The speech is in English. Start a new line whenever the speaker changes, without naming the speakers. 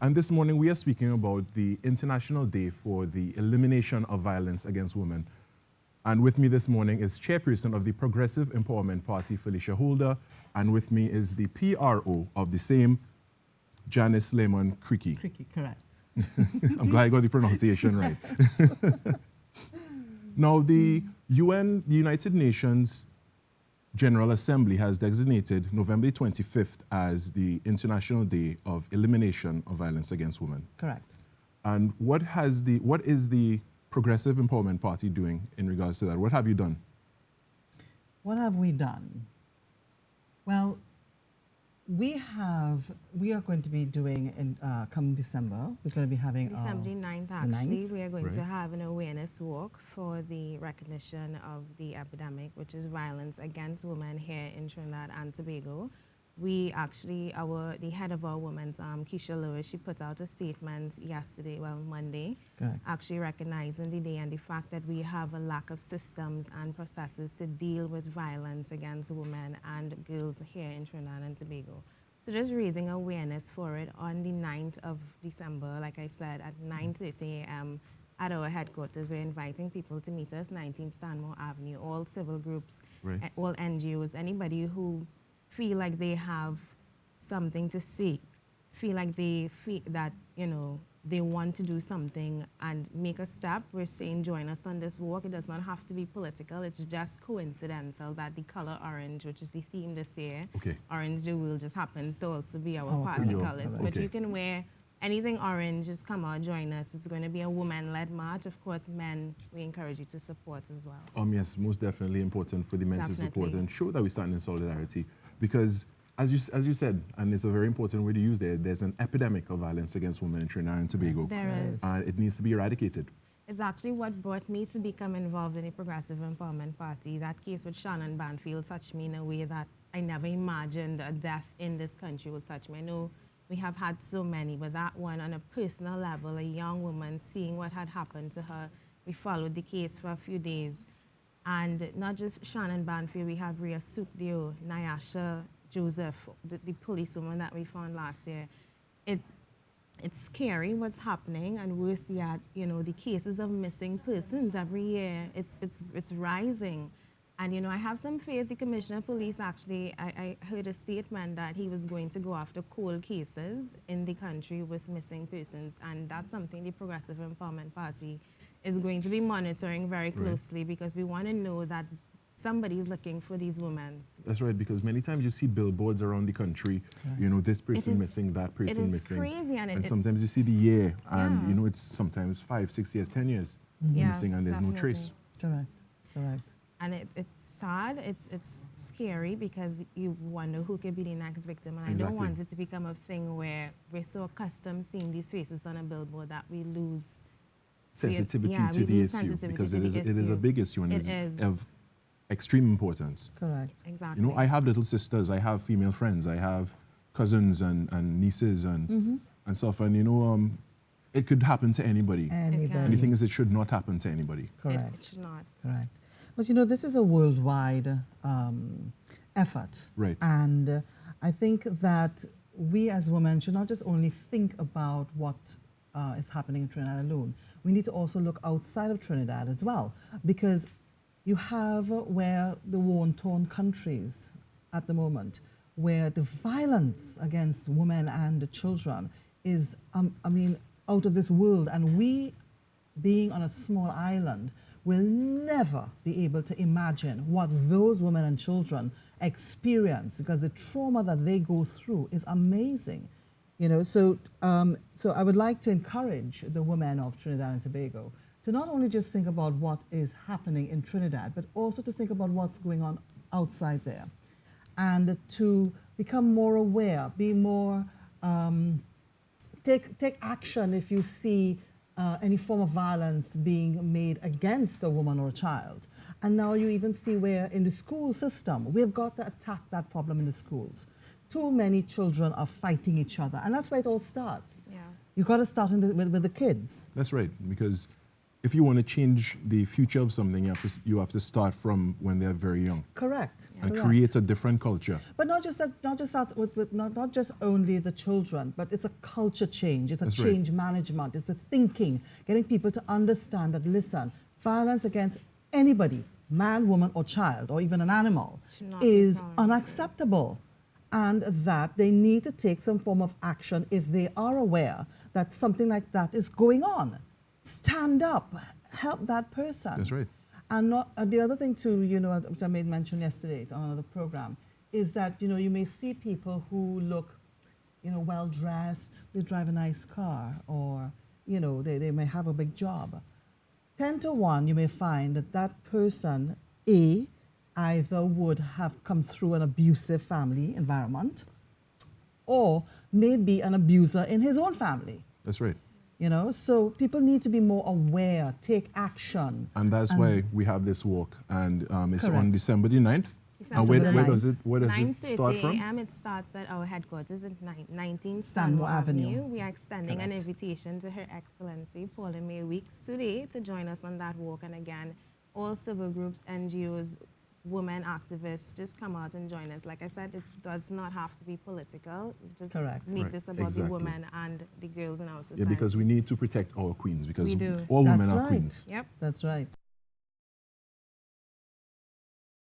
And this morning we are speaking about the International Day for the Elimination of Violence Against Women. And with me this morning is Chairperson of the Progressive Empowerment Party, Felicia Holder, and with me is the PRO of the same, Janice Lemon Creaky.
Creaky, correct.
I'm glad I got the pronunciation right. Now, the UN, the United Nations General Assembly has designated November 25th as the International Day of Elimination of Violence Against Women.
Correct.
And what is the Progressive Empowerment Party doing in regards to that? What have you done?
What have we done? Well, we are going to be doing in come December. We're going to be having
December 9th, actually. We are going to have an awareness walk for the recognition of the epidemic, which is violence against women here in Trinidad and Tobago. We actually, the head of our women's, Keisha Lewis, she put out a statement yesterday, well, Monday, actually recognizing the day and the fact that we have a lack of systems and processes to deal with violence against women and girls here in Trinidad and Tobago. So just raising awareness for it on the 9th of December, like I said, at 9:30 a.m. at our headquarters. We're inviting people to meet us, 19 Stanmore Avenue, all civil groups, all NGOs, anybody who feel like they have something to say, feel like they feel that, you know, they want to do something and make a step. We're saying join us on this walk. It does not have to be political. It's just coincidental that the color orange, which is the theme this year, Orange the World, just happens to also be our party colors. But you can wear anything orange, just come out, join us. It's going to be a woman-led march. Of course, men, we encourage you to support as well.
Yes, most definitely important for the men to support and show that we stand in solidarity. Because as you said, and it's a very important word to use there, there's an epidemic of violence against women in Trinidad and Tobago.
There is.
And it needs to be eradicated.
It's actually what brought me to become involved in the Progressive Empowerment Party. That case with Shannon Banfield touched me in a way that I never imagined a death in this country would touch me. I know we have had so many, but that one on a personal level, a young woman, seeing what had happened to her, we followed the case for a few days. And not just Shannon Banfield, we have Rhea Sukdeo, Nyasha Joseph, the policewoman that we found last year. It's scary what's happening, and worse yet, you know, the cases of missing persons every year, it's rising. And, you know, I have some faith. The Commissioner of Police, actually, I heard a statement that he was going to go after cold cases in the country with missing persons, and that's something the Progressive Empowerment Party is going to be monitoring very closely because we want to know that somebody's looking for these women.
That's right, because many times you see billboards around the country, you know, this person missing, that person missing.
It is crazy.
And sometimes you see the year, and, you know, it's sometimes 5, 6 years, 10 years missing, and there's no trace.
Correct, correct.
And it's sad, it's scary because you wonder who could be the next victim. And I don't want it to become a thing where we're so accustomed seeing these faces on a billboard that we lose
sensitivity to the issue, because it is a big issue and it is of extreme importance.
Correct.
Exactly.
You know, I have little sisters, I have female friends, I have cousins and nieces and stuff, and you know, it could happen to anybody. And the thing is, it should not happen to anybody.
Correct.
It should not.
Correct. But you know, this is a worldwide effort.
Right.
And I think that we as women should not just only think about what is happening in Trinidad alone. We need to also look outside of Trinidad as well, because you have where the war-torn countries at the moment, where the violence against women and children is, I mean, out of this world. And we, being on a small island, will never be able to imagine what those women and children experience, because the trauma that they go through is amazing. You know, so I would like to encourage the women of Trinidad and Tobago to not only just think about what is happening in Trinidad, but also to think about what's going on outside there, and to become more aware, be more, take action if you see any form of violence being made against a woman or a child. And now you even see where in the school system, we've got to attack that problem in the schools. Too many children are fighting each other, and that's where it all starts.
Yeah.
You've got to start with the kids.
That's right, because if you want to change the future of something, you have to start from when they're very young.
Correct.
And
Correct.
create a different culture.
But not just not just only the children, but it's a culture change. It's a
That's right.
change management. It's a thinking, getting people to understand that, listen, violence against anybody, man, woman, or child, or even an animal,
Should not be
is
tolerated.
unacceptable. And that they need to take some form of action if they are aware that something like that is going on. Stand up, help that person.
That's right.
And the other thing too, which I made mention yesterday on another program, is that, you may see people who look, well dressed, they drive a nice car, or, they may have a big job. 10 to 1, you may find that that person, either would have come through an abusive family environment, or may be an abuser in his own family.
That's right.
So people need to be more aware, take action.
And that's why we have this walk. And it's on
Correct.
December the 9th.
December
And
the
where does it
9:30
start from?
a.m. It starts at our headquarters at 19
Stanmore
Stanmore
Avenue.
Avenue. We are extending an
Correct.
invitation to Her Excellency Paula May Weeks today to join us on that walk. And again, all civil groups, NGOs, women activists, just come out and join us. Like I said, it does not have to be political. Just
Correct.
make
Right.
this about
Exactly.
the women and the girls in our society.
Yeah, because we need to protect our queens, because
We do.
all women
That's
are
right.
queens.
Yep.
That's right.